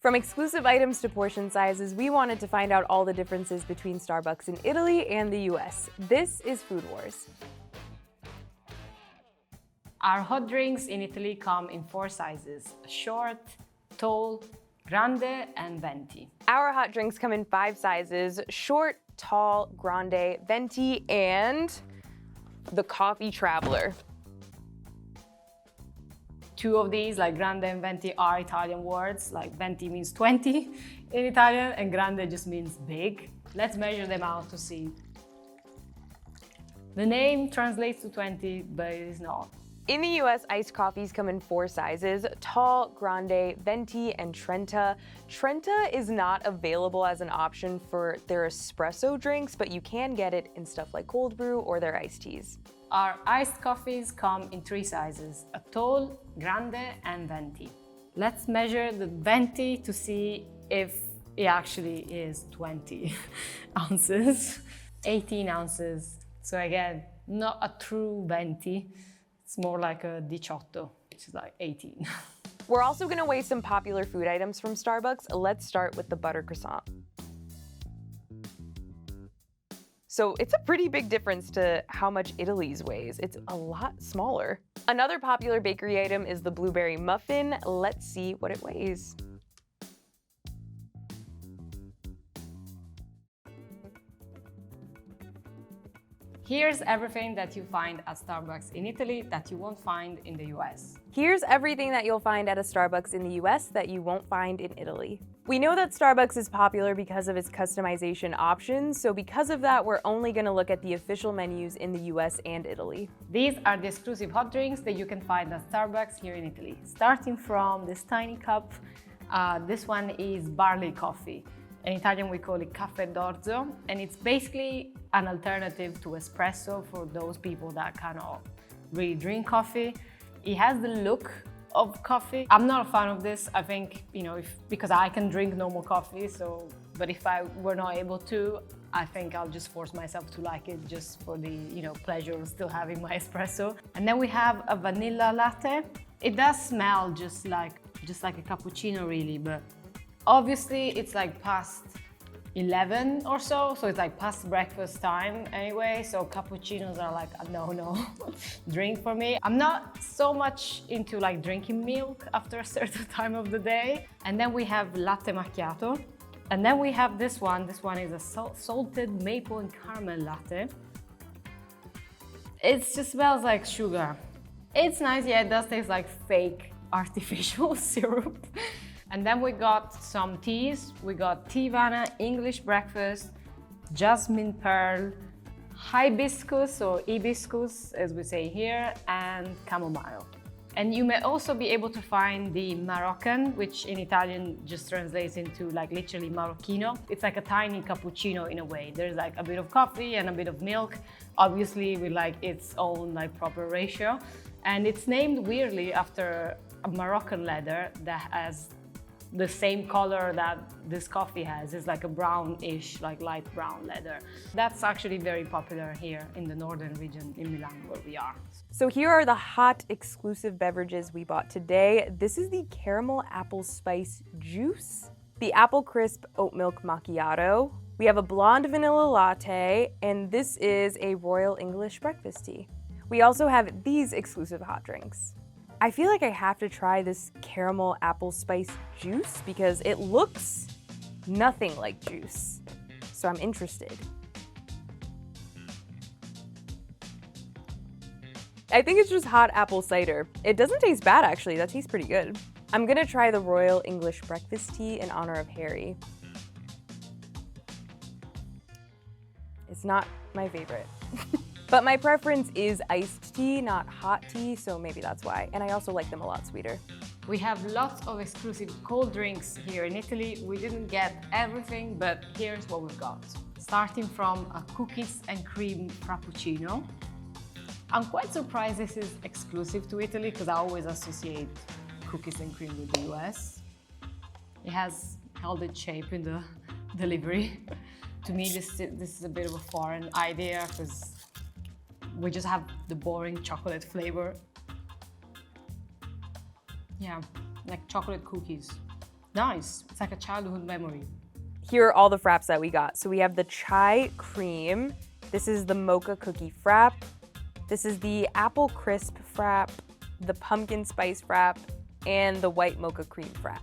From exclusive items to portion sizes, we wanted to find out all the differences between Starbucks in Italy and the US. This is Food Wars. Our hot drinks in Italy come in 4 sizes: short, tall, grande, and venti. Our hot drinks come in 5 sizes: short, tall, grande, venti, and the coffee traveler. 2 of these, like grande and venti, are Italian words. Like venti means 20 in Italian, and grande just means big. Let's measure them out to see. The name translates to 20, but it is not. In the US, iced coffees come in 4 sizes: tall, grande, venti, and Trenta. Trenta is not available as an option for their espresso drinks, but you can get it in stuff like cold brew or their iced teas. Our iced coffees come in 3 sizes: a tall, grande, and venti. Let's measure the venti to see if it actually is 20 ounces. 18 ounces. So again, not a true venti. It's more like a 18, which is like 18. We're also gonna weigh some popular food items from Starbucks. Let's start with the butter croissant. So it's a pretty big difference to how much Italy's weighs. It's a lot smaller. Another popular bakery item is the blueberry muffin. Let's see what it weighs. Here's everything that you find at Starbucks in Italy that you won't find in the US. Here's everything that you'll find at a Starbucks in the US that you won't find in Italy. We know that Starbucks is popular because of its customization options, so because of that, we're only gonna look at the official menus in the US and Italy. These are the exclusive hot drinks that you can find at Starbucks here in Italy. Starting from this tiny cup, this one is barley coffee. In Italian, we call it caffè d'orzo, and it's basically an alternative to espresso for those people that cannot really drink coffee. It has the look of coffee. I'm not a fan of this. I think, because I can drink normal coffee, but if I were not able to, I think I'll just force myself to like it just for the, pleasure of still having my espresso. And then we have a vanilla latte. It does smell just like a cappuccino really, but obviously it's like past 11 or so it's like past breakfast time anyway, so cappuccinos are like a no drink for me. I'm not so much into like drinking milk after a certain time of the day. And then we have latte macchiato. And then we have this one. This one is a salted maple and caramel latte. It just smells like sugar. It's nice, yeah, it does taste like fake artificial syrup. And then we got some teas. We got Tivana, English breakfast, jasmine pearl, hibiscus or hibiscus as we say here, and chamomile. And you may also be able to find the Moroccan, which in Italian just translates into like literally Marocchino. It's like a tiny cappuccino in a way. There's like a bit of coffee and a bit of milk, obviously with like its own like proper ratio. And it's named weirdly after a Moroccan leather that has the same color that this coffee has. It's like a brownish, like light brown leather. That's actually very popular here in the northern region in Milan where we are. So here are the hot exclusive beverages we bought today. This is the caramel apple spice juice, the apple crisp oat milk macchiato. We have a blonde vanilla latte, and this is a Royal English breakfast tea. We also have these exclusive hot drinks. I feel like I have to try this caramel apple spice juice because it looks nothing like juice. So I'm interested. I think it's just hot apple cider. It doesn't taste bad actually, that tastes pretty good. I'm gonna try the Royal English breakfast tea in honor of Harry. It's not my favorite. But my preference is iced tea, not hot tea, so maybe that's why. And I also like them a lot sweeter. We have lots of exclusive cold drinks here in Italy. We didn't get everything, but here's what we've got. Starting from a cookies and cream frappuccino. I'm quite surprised this is exclusive to Italy because I always associate cookies and cream with the US. It has held its shape in the delivery. To me, this is a bit of a foreign idea because we just have the boring chocolate flavor. Yeah, like chocolate cookies. nice. It's like a childhood memory. Here are all the fraps that we got. So we have the chai cream. This is the mocha cookie frap. This is the apple crisp frap, the pumpkin spice frap, and the white mocha cream frap.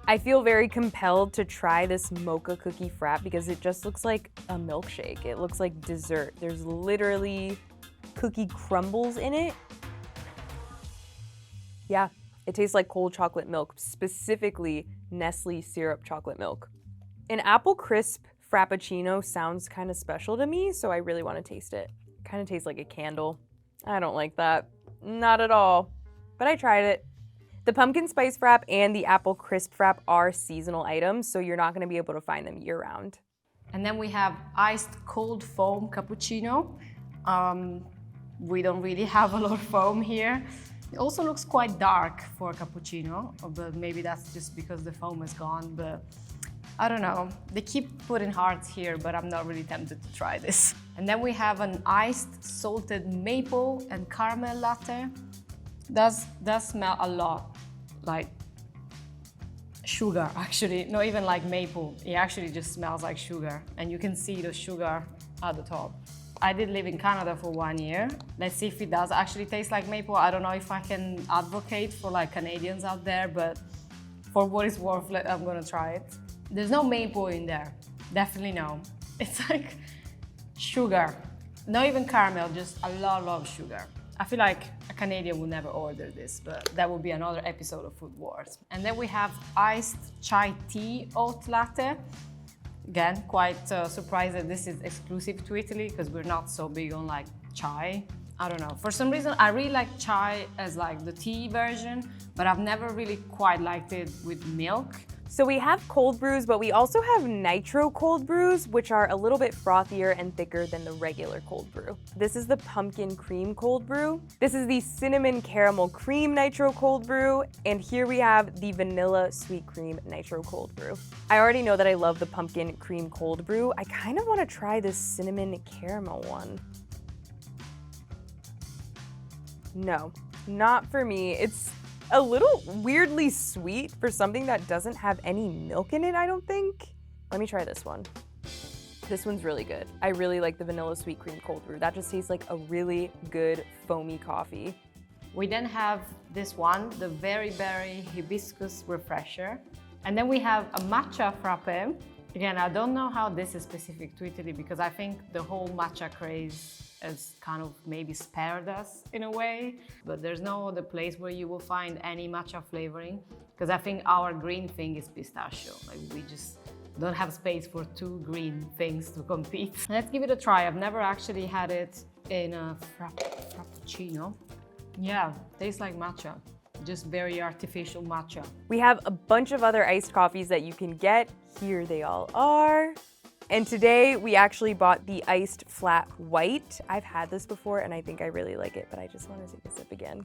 I feel very compelled to try this mocha cookie frap because it just looks like a milkshake. It looks like dessert. There's literally cookie crumbles in it. Yeah, it tastes like cold chocolate milk, specifically Nestle syrup chocolate milk. An apple crisp frappuccino sounds kind of special to me, so I really want to taste it. Kind of tastes like a candle. I don't like that. Not at all. But I tried it. The pumpkin spice frap and the apple crisp frap are seasonal items, so you're not going to be able to find them year-round. And then we have iced cold foam cappuccino. We don't really have a lot of foam here. It also looks quite dark for a cappuccino, but maybe that's just because the foam is gone. But I don't know. They keep putting hearts here, but I'm not really tempted to try this. And then we have an iced salted maple and caramel latte. Does smell a lot like sugar, actually. Not even like maple. It actually just smells like sugar. And you can see the sugar at the top. I did live in Canada for 1 year. Let's see if it does actually taste like maple. I don't know if I can advocate for like Canadians out there, but for what it's worth, I'm gonna try it. There's no maple in there, definitely no. It's like sugar, not even caramel, just a lot of sugar. I feel like a Canadian would never order this, but that would be another episode of Food Wars. And then we have iced chai tea oat latte. Again, quite surprised that this is exclusive to Italy because we're not so big on like chai. I don't know, for some reason I really like chai as like the tea version, but I've never really quite liked it with milk. So we have cold brews, but we also have nitro cold brews, which are a little bit frothier and thicker than the regular cold brew. This is the pumpkin cream cold brew. This is the cinnamon caramel cream nitro cold brew. And here we have the vanilla sweet cream nitro cold brew. I already know that I love the pumpkin cream cold brew. I kind of want to try this cinnamon caramel one. No, not for me. It's a little weirdly sweet for something that doesn't have any milk in it, I don't think. Let me try this one. This one's really good. I really like the vanilla sweet cream cold brew. That just tastes like a really good foamy coffee. We then have this one, the Very Berry Hibiscus Refresher. And then we have a matcha frappe. Again, I don't know how this is specific to Italy because I think the whole matcha craze has kind of maybe spared us in a way, but there's no other place where you will find any matcha flavoring because I think our green thing is pistachio. Like we just don't have space for two green things to compete. Let's give it a try. I've never actually had it in a frappuccino. Yeah, tastes like matcha. Just very artificial matcha. We have a bunch of other iced coffees that you can get. Here they all are. And today we actually bought the iced flat white. I've had this before and I think I really like it, but I just want to take a sip again.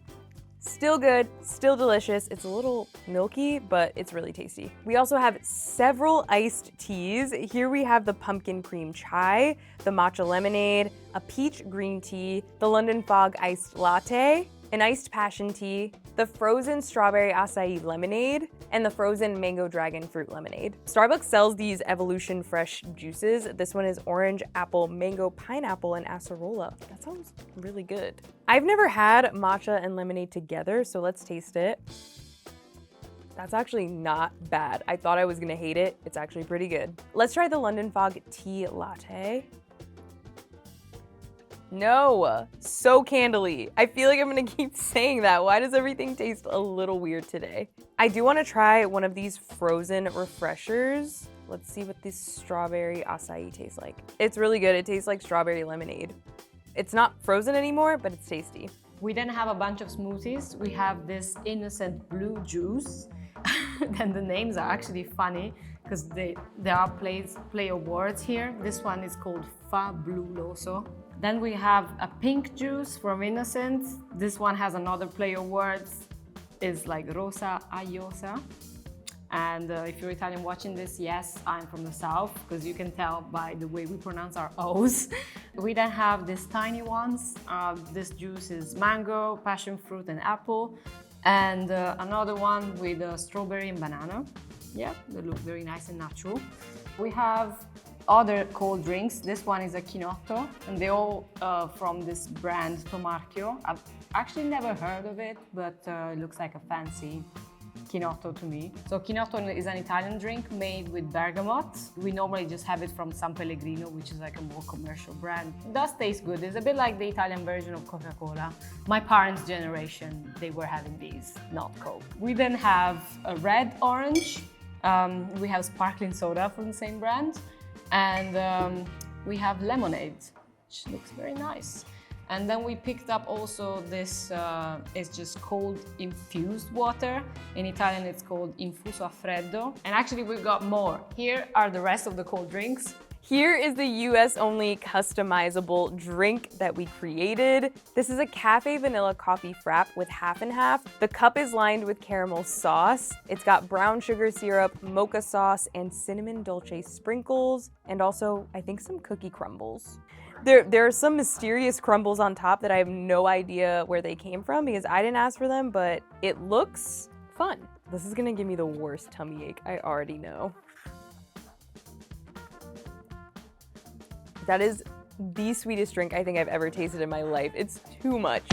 Still good, still delicious. It's a little milky, but it's really tasty. We also have several iced teas. Here we have the pumpkin cream chai, the matcha lemonade, a peach green tea, the London Fog iced latte, an iced passion tea, the frozen strawberry acai lemonade, and the frozen mango dragon fruit lemonade. Starbucks sells these Evolution Fresh juices. This one is orange, apple, mango, pineapple, and acerola. That sounds really good. I've never had matcha and lemonade together, so let's taste it. That's actually not bad. I thought I was gonna hate it. It's actually pretty good. Let's try the London Fog tea latte. No, so candly. I feel like I'm gonna keep saying that. Why does everything taste a little weird today? I do wanna try one of these frozen refreshers. Let's see what this strawberry acai tastes like. It's really good. It tastes like strawberry lemonade. It's not frozen anymore, but it's tasty. We then have a bunch of smoothies. We have this innocent blue juice. And the names are actually funny because there are play of words here. This one is called Fabuloso. Then we have a pink juice from Innocent. This one has another play of words. It's like Rosa Aiosa. And if you're Italian watching this, yes, I'm from the South, because you can tell by the way we pronounce our O's. We then have these tiny ones. This juice is mango, passion fruit, and apple. And another one with strawberry and banana. Yeah, they look very nice and natural. We have other cold drinks. This one is a Chinotto, and they all from this brand Tomarchio. I've actually never heard of it, but it looks like a fancy Chinotto to me. So Chinotto is an Italian drink made with bergamot. We normally just have it from San Pellegrino, which is like a more commercial brand. It does taste good. It's a bit like the Italian version of Coca-Cola. My parents' generation, they were having these, not Coke. We then have a red orange. We have sparkling soda from the same brand. And we have lemonade, which looks very nice. And then we picked up also this, it's just cold infused water. In Italian, it's called infuso a freddo. And actually, we've got more. Here are the rest of the cold drinks. Here is the US only customizable drink that we created. This is a cafe vanilla coffee frap with half and half. The cup is lined with caramel sauce. It's got brown sugar syrup, mocha sauce, and cinnamon dolce sprinkles, and also, I think, some cookie crumbles. There are some mysterious crumbles on top that I have no idea where they came from because I didn't ask for them, but it looks fun. This is gonna give me the worst tummy ache, I already know. That is the sweetest drink I think I've ever tasted in my life. It's too much,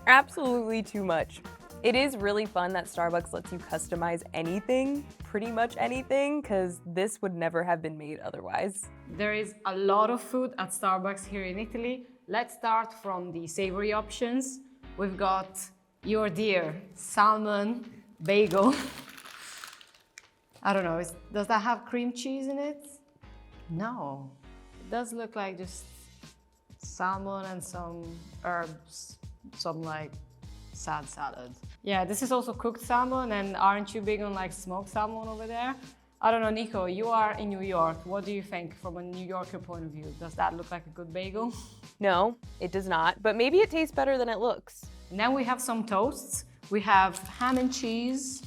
absolutely too much. It is really fun that Starbucks lets you customize anything, pretty much anything, because this would never have been made otherwise. There is a lot of food at Starbucks here in Italy. Let's start from the savory options. We've got your dear salmon bagel. I don't know, does that have cream cheese in it? No. It does look like just salmon and some herbs, some like sad salad. Yeah, this is also cooked salmon, and aren't you big on like smoked salmon over there? I don't know, Nico, you are in New York. What do you think from a New Yorker point of view? Does that look like a good bagel? No, it does not, but maybe it tastes better than it looks. And then we have some toasts. We have ham and cheese.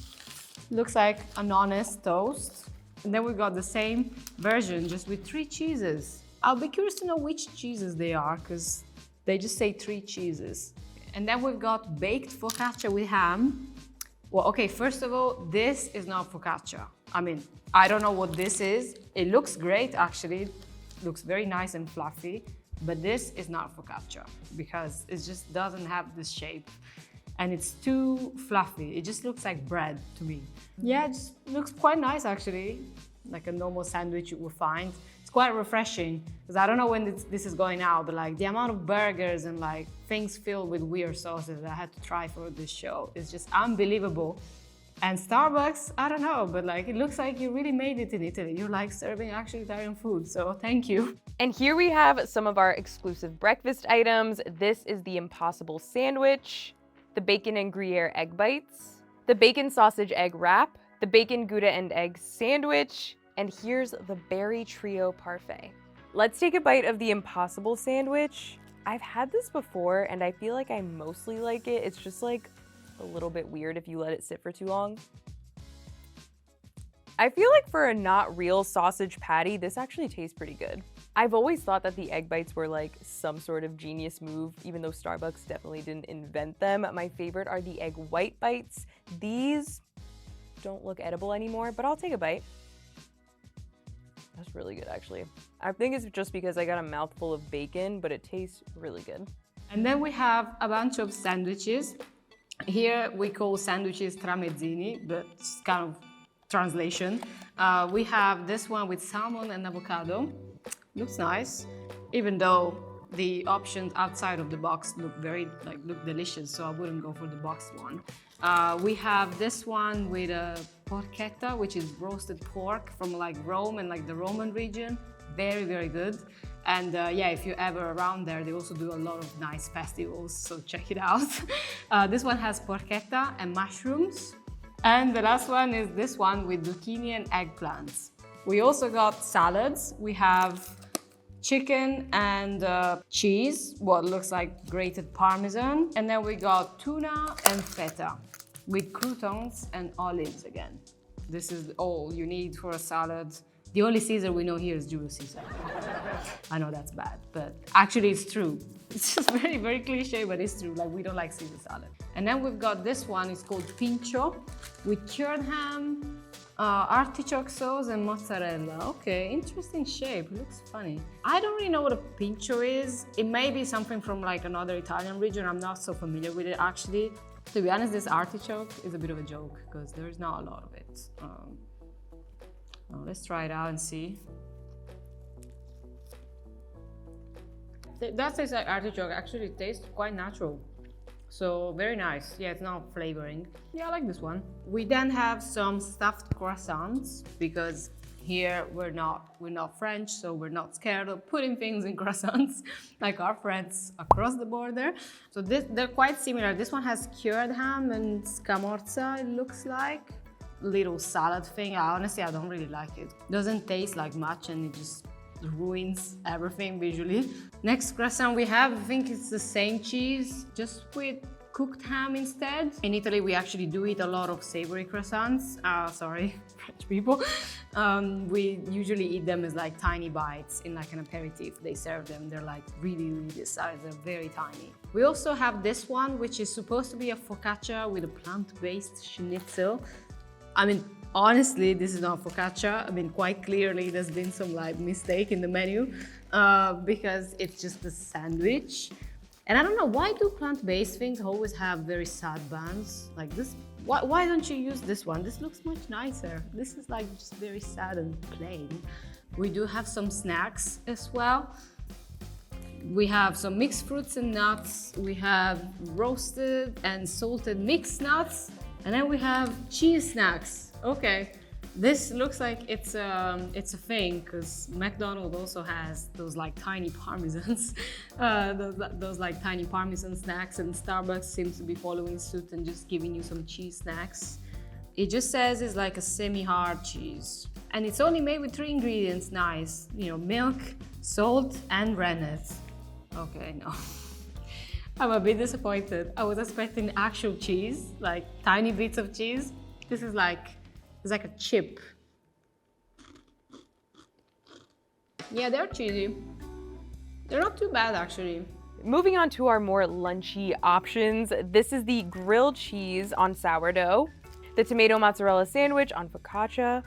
Looks like an honest toast. And then we've got the same version, just with 3 cheeses. I'll be curious to know which cheeses they are, because they just say 3 cheeses. And then we've got baked focaccia with ham. Well, okay, first of all, this is not focaccia. I mean, I don't know what this is. It looks great, actually. It looks very nice and fluffy, but this is not focaccia because it just doesn't have this shape. And it's too fluffy. It just looks like bread to me. Yeah, it just looks quite nice, actually. Like a normal sandwich you would find. It's quite refreshing, because I don't know when this is going out, but like the amount of burgers and like things filled with weird sauces that I had to try for this show is just unbelievable. And Starbucks, I don't know, but like it looks like you really made it in Italy. You're like serving actually Italian food, so thank you. And here we have some of our exclusive breakfast items. This is the Impossible Sandwich, the bacon and Gruyere egg bites, the bacon sausage egg wrap, the bacon Gouda and egg sandwich, and here's the berry trio parfait. Let's take a bite of the Impossible Sandwich. I've had this before and I feel like I mostly like it. It's just like a little bit weird if you let it sit for too long. I feel like for a not real sausage patty, this actually tastes pretty good. I've always thought that the egg bites were like some sort of genius move, even though Starbucks definitely didn't invent them. My favorite are the egg white bites. These don't look edible anymore, but I'll take a bite. That's really good, actually. I think it's just because I got a mouthful of bacon, but it tastes really good. And then we have a bunch of sandwiches. Here we call sandwiches tramezzini, but it's kind of translation. We have this one with salmon and avocado. Looks nice, even though the options outside of the box look look delicious, so I wouldn't go for the boxed one. We have this one with a porchetta, which is roasted pork from like Rome and like the Roman region. Very, very good. And yeah, if you're ever around there, they also do a lot of nice festivals, so check it out. This one has porchetta and mushrooms. And the last one is this one with zucchini and eggplants. We also got salads. We have chicken and cheese, what looks like grated parmesan. And then we got tuna and feta with croutons and olives again. This is all you need for a salad. The only Caesar we know here is Julius Caesar. I know that's bad, but actually it's true. It's just very, very cliche, but it's true. Like, we don't like Caesar salad. And then we've got this one, it's called pincho with cured ham, Artichoke sauce and mozzarella. Okay, interesting shape. Looks funny. I don't really know what a pincho is. It may be something from like another Italian region. I'm not so familiar with it actually. To be honest, this artichoke is a bit of a joke because there's not a lot of it. Let's try it out and see. That tastes like artichoke. Actually, it tastes quite natural. So very nice. Yeah, it's not flavoring. Yeah, I like this one. We then have some stuffed croissants because here we're not French, so we're not scared of putting things in croissants like our friends across the border. So they're quite similar. This one has cured ham and scamorza, it looks like. Little salad thing. Honestly, I don't really like it. Doesn't taste like much and it just ruins everything visually. Next croissant we have, I think it's the same cheese, just with cooked ham instead. In Italy, we actually do eat a lot of savory croissants. Sorry, French people. We usually eat them as like tiny bites in like an aperitif. They serve them, they're like really this size, they're very tiny. We also have this one, which is supposed to be a focaccia with a plant-based schnitzel. I mean, honestly, this is not focaccia. I mean, quite clearly there's been some like mistake in the menu because it's just a sandwich. And I don't know, why do plant-based things always have very sad buns? Like this, why don't you use this one? This looks much nicer. This is like just very sad and plain. We do have some snacks as well. We have some mixed fruits and nuts. We have roasted and salted mixed nuts. And then we have cheese snacks. Okay, this looks like it's a thing because McDonald also has those like tiny parmesans, those like tiny parmesan snacks, and Starbucks seems to be following suit and just giving you some cheese snacks. It just says it's like a semi-hard cheese, and it's only made with 3 ingredients. Nice, you know, milk, salt, and rennet. Okay, no. I'm a bit disappointed. I was expecting actual cheese, like tiny bits of cheese. This is like, it's like a chip. Yeah, they're cheesy. They're not too bad actually. Moving on to our more lunchy options, this is the grilled cheese on sourdough, the tomato mozzarella sandwich on focaccia.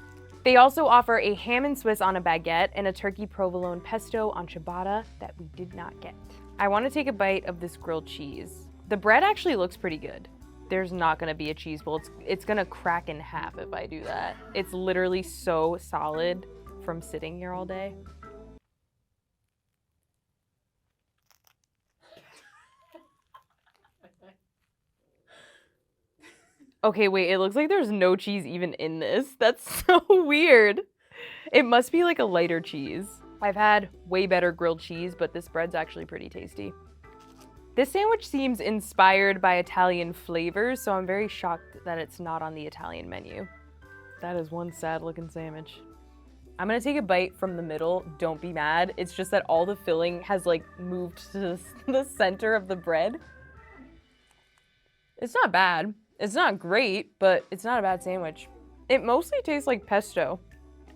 They also offer a ham and Swiss on a baguette and a turkey provolone pesto on ciabatta that we did not get. I want to take a bite of this grilled cheese. The bread actually looks pretty good. There's not gonna be a cheese bowl. It's gonna crack in half if I do that. It's literally so solid from sitting here all day. Okay, wait, it looks like there's no cheese even in this. That's so weird. It must be like a lighter cheese. I've had way better grilled cheese, but this bread's actually pretty tasty. This sandwich seems inspired by Italian flavors, so I'm very shocked that it's not on the Italian menu. That is one sad looking sandwich. I'm gonna take a bite from the middle, don't be mad. It's just that all the filling has like moved to the center of the bread. It's not bad. It's not great, but it's not a bad sandwich. It mostly tastes like pesto.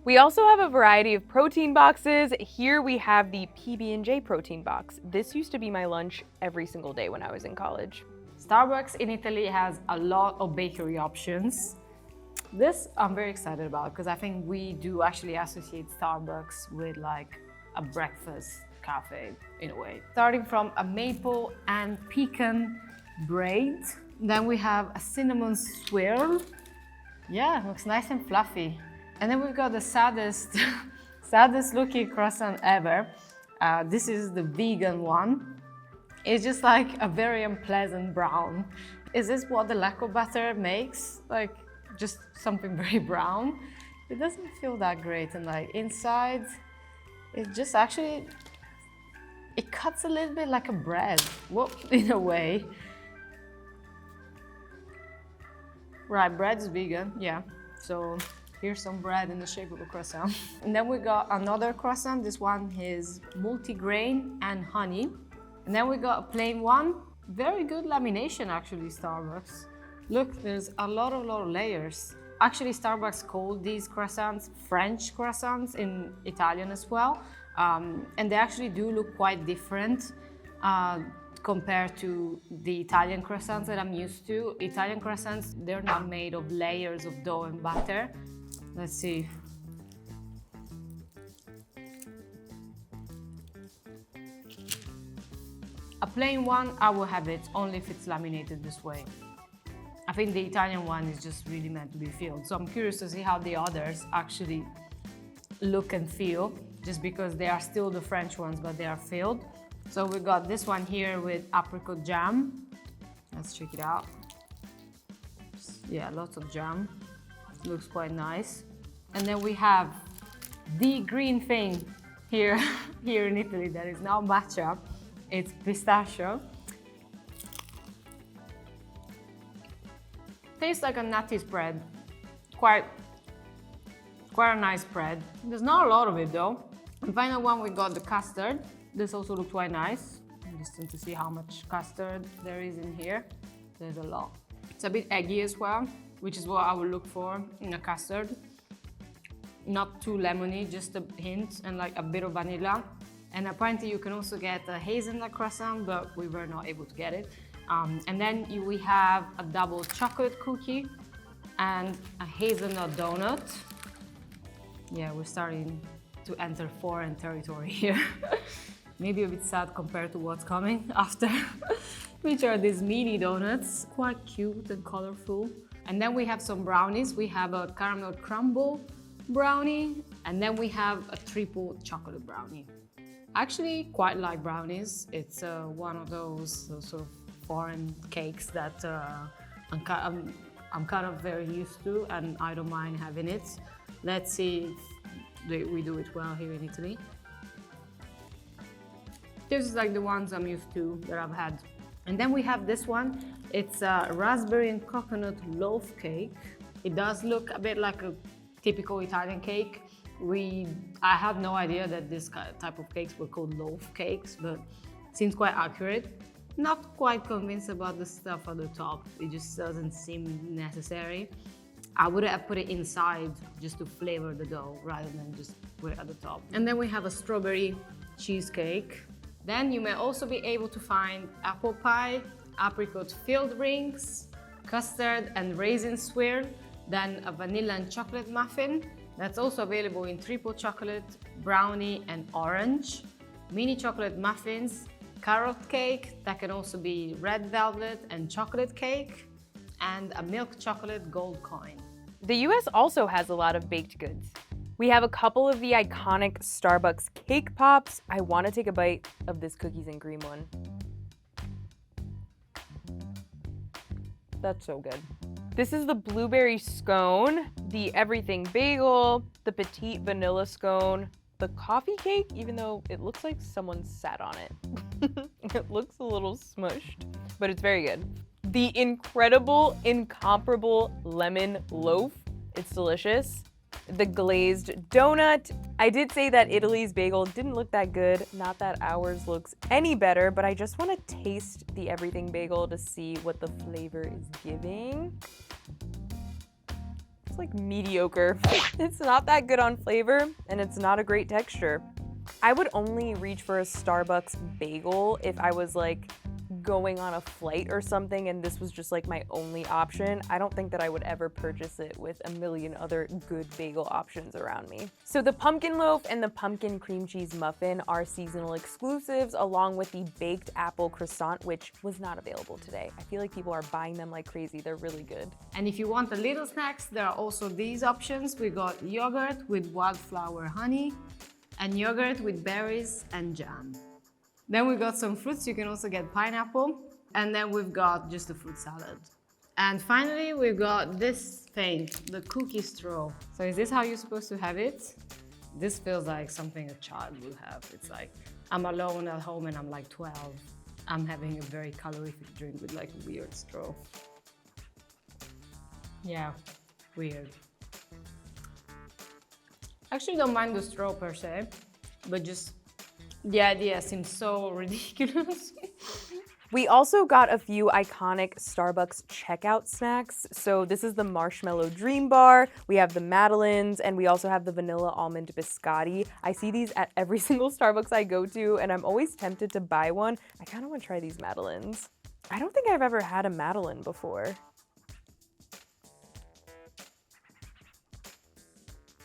We also have a variety of protein boxes. Here we have the PB&J protein box. This used to be my lunch every single day when I was in college. Starbucks in Italy has a lot of bakery options. This I'm very excited about because I think we do actually associate Starbucks with like a breakfast cafe in a way. Starting from a maple and pecan braid. Then we have a cinnamon swirl. Yeah, it looks nice and fluffy. And then we've got the saddest looking croissant ever. This is the vegan one. It's just like a very unpleasant brown. Is this what the lacquer butter makes? Like just something very brown? It doesn't feel that great. And like inside, it just actually, it cuts a little bit like a bread. Well, in a way. Right, bread is vegan, yeah. So here's some bread in the shape of a croissant. And then we got another croissant. This one is multigrain and honey. And then we got a plain one. Very good lamination actually, Starbucks. Look, there's a lot of layers. Actually, Starbucks called these croissants French croissants in Italian as well. And they actually do look quite different compared to the Italian croissants that I'm used to. Italian croissants, they're not made of layers of dough and butter. Let's see. A plain one, I will have it only if it's laminated this way. I think the Italian one is just really meant to be filled. So I'm curious to see how the others actually look and feel, just because they are still the French ones, but they are filled. So we got this one here with apricot jam. Let's check it out. Yeah, lots of jam. Looks quite nice. And then we have the green thing here, here in Italy that is now matcha. It's pistachio. Tastes like a nutty spread. Quite a nice spread. There's not a lot of it though. And final one, we got the custard. This also looks quite nice. I'm just trying to see how much custard there is in here. There's a lot. It's a bit eggy as well, which is what I would look for in a custard. Not too lemony, just a hint, and like a bit of vanilla. And apparently you can also get a hazelnut croissant, but we were not able to get it. And then we have a double chocolate cookie and a hazelnut donut. Yeah, we're starting to enter foreign territory here. Maybe a bit sad compared to what's coming after, which are these mini donuts, quite cute and colorful. And then we have some brownies. We have a caramel crumble brownie, and then we have a triple chocolate brownie. I actually quite like brownies. It's one of those sort of foreign cakes that I'm kind of very used to, and I don't mind having it. Let's see if we do it well here in Italy. This is like the ones I'm used to that I've had. And then we have this one. It's a raspberry and coconut loaf cake. It does look a bit like a typical Italian cake. I had no idea that this type of cakes were called loaf cakes, but it seems quite accurate. Not quite convinced about the stuff at the top. It just doesn't seem necessary. I would have put it inside just to flavor the dough rather than just put it at the top. And then we have a strawberry cheesecake. Then you may also be able to find apple pie, apricot filled rings, custard and raisin swirl, then a vanilla and chocolate muffin. That's also available in triple chocolate, brownie and orange, mini chocolate muffins, carrot cake, that can also be red velvet and chocolate cake, and a milk chocolate gold coin. The US also has a lot of baked goods. We have a couple of the iconic Starbucks cake pops. I want to take a bite of this cookies and cream one. That's so good. This is the blueberry scone, the everything bagel, the petite vanilla scone, the coffee cake, even though it looks like someone sat on it. It looks a little smushed, but it's very good. The incredible, incomparable lemon loaf. It's delicious. The glazed donut. I did say that Italy's bagel didn't look that good, not that ours looks any better, but I just want to taste the everything bagel to see what the flavor is giving. It's like mediocre. It's not that good on flavor, and it's not a great texture. I would only reach for a Starbucks bagel if I was like going on a flight or something and this was just like my only option. I don't think that I would ever purchase it with a million other good bagel options around me. So the pumpkin loaf and the pumpkin cream cheese muffin are seasonal exclusives, along with the baked apple croissant, which was not available today. I feel like people are buying them like crazy. They're really good. And if you want the little snacks, there are also these options. We got yogurt with wildflower honey and yogurt with berries and jam. Then we got some fruits. You can also get pineapple. And then we've got just a fruit salad. And finally, we've got this thing, the cookie straw. So is this how you're supposed to have it? This feels like something a child would have. It's like, I'm alone at home and I'm like 12. I'm having a very calorific drink with like a weird straw. Yeah, weird. Actually don't mind the straw per se, but just the idea seems so ridiculous. We also got a few iconic Starbucks checkout snacks. So this is the Marshmallow Dream Bar, we have the Madeleines, and we also have the Vanilla Almond Biscotti. I see these at every single Starbucks I go to, and I'm always tempted to buy one. I kind of want to try these Madeleines. I don't think I've ever had a Madeleine before.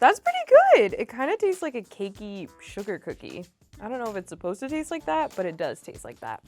That's pretty good. It kind of tastes like a cakey sugar cookie. I don't know if it's supposed to taste like that, but it does taste like that.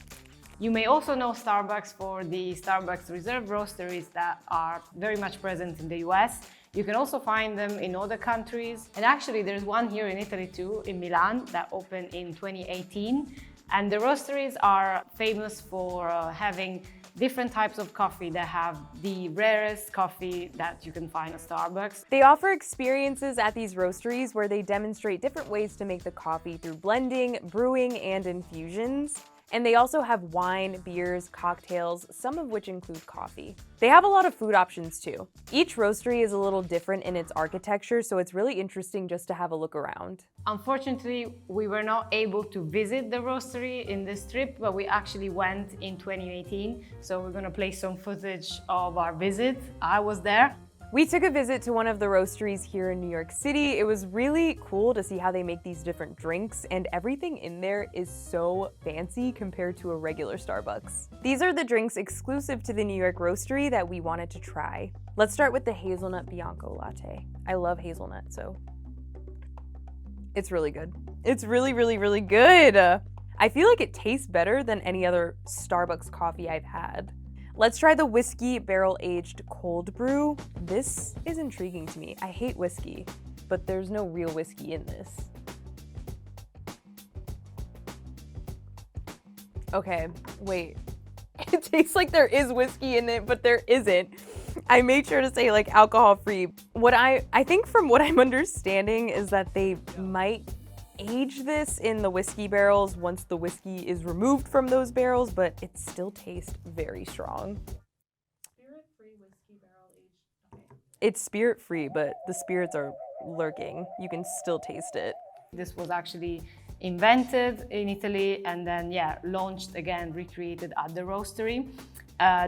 You may also know Starbucks for the Starbucks Reserve roasteries that are very much present in the US. You can also find them in other countries. And actually there's one here in Italy too, in Milan, that opened in 2018. And the roasteries are famous for having different types of coffee that have the rarest coffee that you can find at Starbucks. They offer experiences at these roasteries where they demonstrate different ways to make the coffee through blending, brewing, and infusions. And they also have wine, beers, cocktails, some of which include coffee. They have a lot of food options too. Each roastery is a little different in its architecture, so it's really interesting just to have a look around. Unfortunately, we were not able to visit the roastery in this trip, but we actually went in 2018. So we're gonna play some footage of our visit. I was there. We took a visit to one of the roasteries here in New York City. It was really cool to see how they make these different drinks, and everything in there is so fancy compared to a regular Starbucks. These are the drinks exclusive to the New York roastery that we wanted to try. Let's start with the hazelnut Bianco latte. I love hazelnut, so it's really good. It's really, really, really good. I feel like it tastes better than any other Starbucks coffee I've had. Let's try the whiskey barrel-aged cold brew. This is intriguing to me. I hate whiskey, but there's no real whiskey in this. Okay, wait. It tastes like there is whiskey in it, but there isn't. I made sure to say like alcohol-free. What I think from what I'm understanding is that they might age this in the whiskey barrels once the whiskey is removed from those barrels, but it still tastes very strong. Spirit-free whiskey barrel aged. Okay. It's spirit-free, but the spirits are lurking. You can still taste it. This was actually invented in Italy and then, launched again, recreated at the roastery.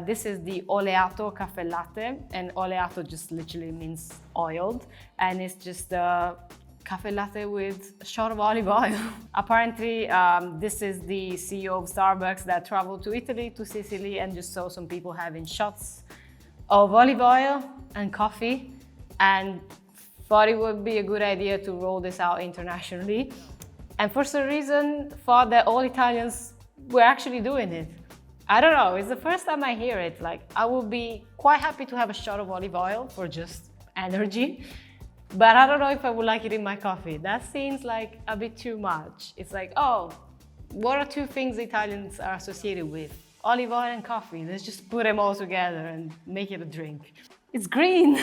This is the oleato caffè latte, and oleato just literally means oiled, and it's just caffè latte with a shot of olive oil. Apparently, this is the CEO of Starbucks that traveled to Italy, to Sicily, and just saw some people having shots of olive oil and coffee, and thought it would be a good idea to roll this out internationally. And for some reason, thought that all Italians were actually doing it. I don't know, it's the first time I hear it. Like, I would be quite happy to have a shot of olive oil for just energy. But I don't know if I would like it in my coffee. That seems like a bit too much. It's like, oh, what are two things Italians are associated with? Olive oil and coffee. Let's just put them all together and make it a drink. It's green.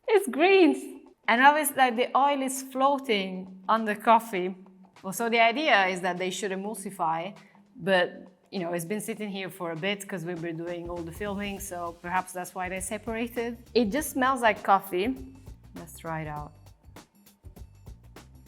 It's green. And obviously like, the oil is floating on the coffee. Well, so the idea is that they should emulsify, but it's been sitting here for a bit because we've been doing all the filming, so perhaps that's why they separated. It just smells like coffee. Let's try it out.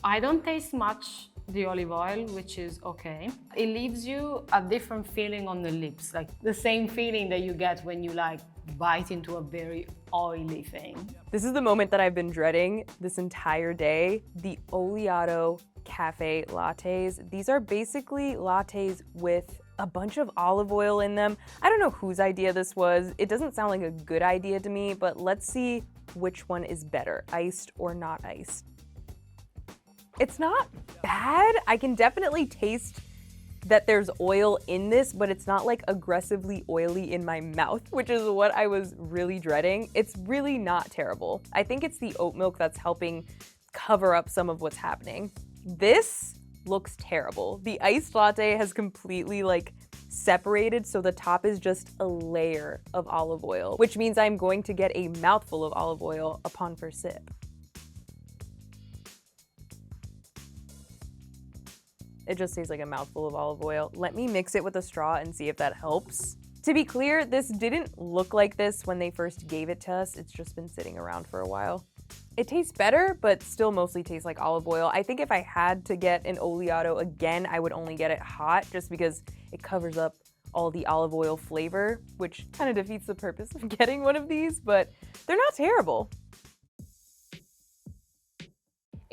I don't taste much the olive oil, which is okay. It leaves you a different feeling on the lips, like the same feeling that you get when you like bite into a very oily thing. This is the moment that I've been dreading this entire day. The oleato cafe lattes. These are basically lattes with a bunch of olive oil in them. I don't know whose idea this was. It doesn't sound like a good idea to me, but let's see which one is better, iced or not iced. It's not bad. I can definitely taste that there's oil in this, but it's not like aggressively oily in my mouth, which is what I was really dreading. It's really not terrible. I think it's the oat milk that's helping cover up some of what's happening. This looks terrible. The iced latte has completely like separated, so the top is just a layer of olive oil, which means I'm going to get a mouthful of olive oil upon first sip. It just tastes like a mouthful of olive oil. Let me mix it with a straw and see if that helps. To be clear, this didn't look like this when they first gave it to us. It's just been sitting around for a while. It tastes better, but still mostly tastes like olive oil. I think if I had to get an oleato again, I would only get it hot just because it covers up all the olive oil flavor, which kind of defeats the purpose of getting one of these, but they're not terrible.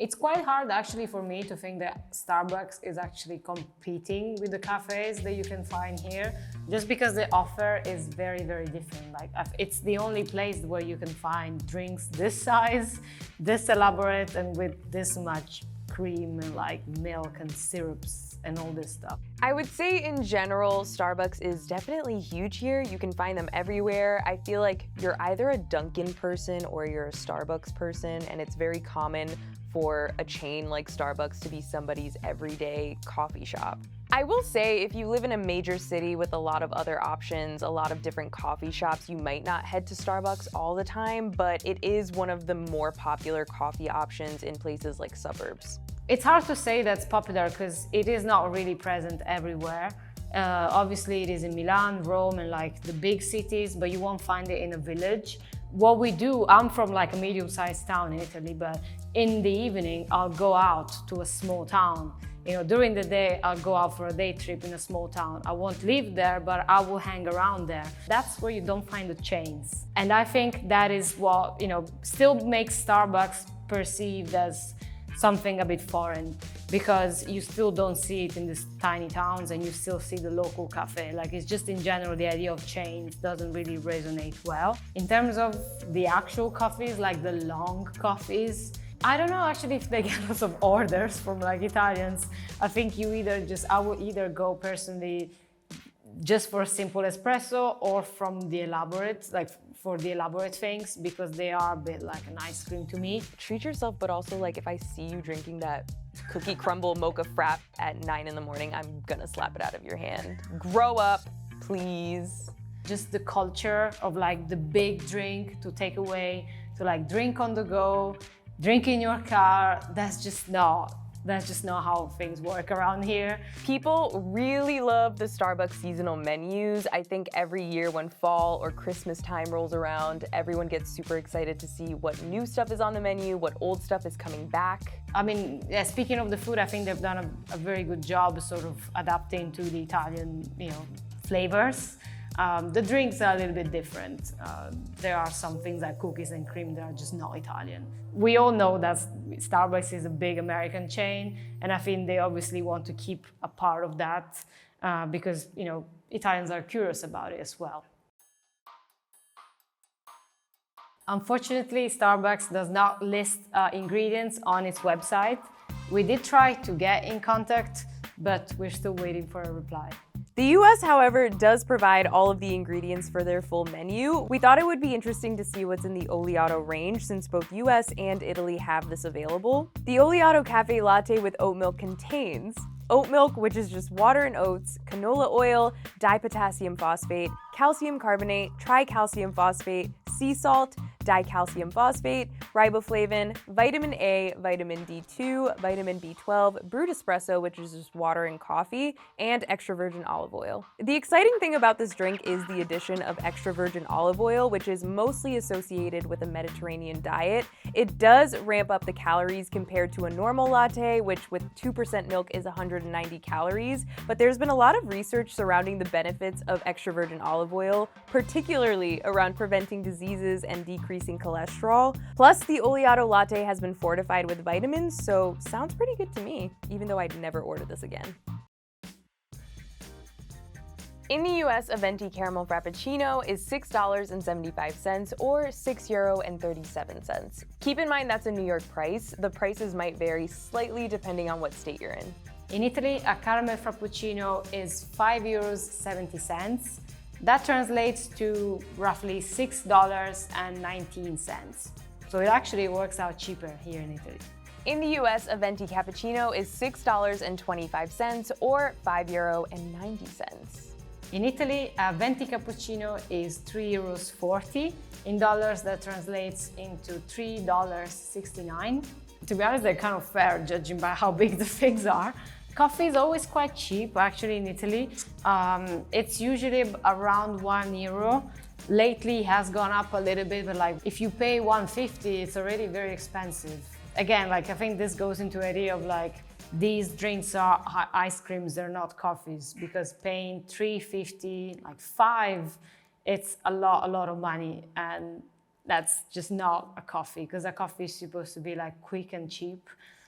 It's quite hard actually for me to think that Starbucks is actually competing with the cafes that you can find here, just because the offer is very, very different. Like it's the only place where you can find drinks this size, this elaborate, and with this much cream and like milk and syrups and all this stuff. I would say in general, Starbucks is definitely huge here. You can find them everywhere. I feel like you're either a Dunkin' person or you're a Starbucks person, and it's very common for a chain like Starbucks to be somebody's everyday coffee shop. I will say if you live in a major city with a lot of other options, a lot of different coffee shops, you might not head to Starbucks all the time, but it is one of the more popular coffee options in places like suburbs. It's hard to say that's popular because it is not really present everywhere. Obviously it is in Milan, Rome, and like the big cities, but you won't find it in a village. What we do, I'm from like a medium-sized town in Italy, but in the evening I'll go out to a small town. You know, during the day I'll go out for a day trip in a small town. I won't live there, but I will hang around there. That's where you don't find the chains. And I think that is what, you know, still makes Starbucks perceived as something a bit foreign, because you still don't see it in these tiny towns and you still see the local cafe. Like, it's just in general, the idea of chains doesn't really resonate well. In terms of the actual coffees, like the long coffees, I don't know actually if they get lots of orders from like Italians. I think I would either go personally just for a simple espresso or from the elaborate, like for the elaborate things, because they are a bit like an ice cream to me. Treat yourself, but also like if I see you drinking that cookie crumble mocha frap at 9 in the morning, I'm gonna slap it out of your hand. Grow up, please. Just the culture of like the big drink to take away, to like drink on the go, drink in your car, that's just not how things work around here. People really love the Starbucks seasonal menus. I think every year when fall or Christmas time rolls around, everyone gets super excited to see what new stuff is on the menu, what old stuff is coming back. I mean, yeah, speaking of the food, I think they've done a very good job sort of adapting to the Italian, flavors. The drinks are a little bit different. There are some things like cookies and cream that are just not Italian. We all know that Starbucks is a big American chain, and I think they obviously want to keep a part of that because, Italians are curious about it as well. Unfortunately, Starbucks does not list ingredients on its website. We did try to get in contact, but we're still waiting for a reply. The US, however, does provide all of the ingredients for their full menu. We thought it would be interesting to see what's in the Oleato range, since both US and Italy have this available. The Oleato Cafe Latte with oat milk contains oat milk, which is just water and oats, canola oil, dipotassium phosphate, calcium carbonate, tricalcium phosphate, sea salt, dicalcium phosphate, riboflavin, vitamin A, vitamin D2, vitamin B12, brewed espresso, which is just water and coffee, and extra virgin olive oil. The exciting thing about this drink is the addition of extra virgin olive oil, which is mostly associated with a Mediterranean diet. It does ramp up the calories compared to a normal latte, which with 2% milk is 190 calories, but there's been a lot of research surrounding the benefits of extra virgin olive oil, particularly around preventing diseases and decreasing cholesterol. Plus, the Oleato latte has been fortified with vitamins, so sounds pretty good to me, even though I'd never order this again. In the US, a venti caramel frappuccino is $6.75 or €6.37. Keep in mind that's a New York price. The prices might vary slightly depending on what state you're in. In Italy, a caramel frappuccino is €5.70. That translates to roughly $6.19. So it actually works out cheaper here in Italy. In the US, a venti cappuccino is $6.25 or €5.90. In Italy, a venti cappuccino is €3.40. In dollars, that translates into $3.69. To be honest, they're kind of fair, judging by how big the things are. Coffee is always quite cheap, actually, in Italy. It's usually around €1. Lately, it has gone up a little bit, but like if you pay $1.50, it's already very expensive. Again, I think this goes into the idea of these drinks are ice creams, they're not coffees, because paying $3.50, $5, it's a lot of money. And that's just not a coffee, because a coffee is supposed to be like quick and cheap.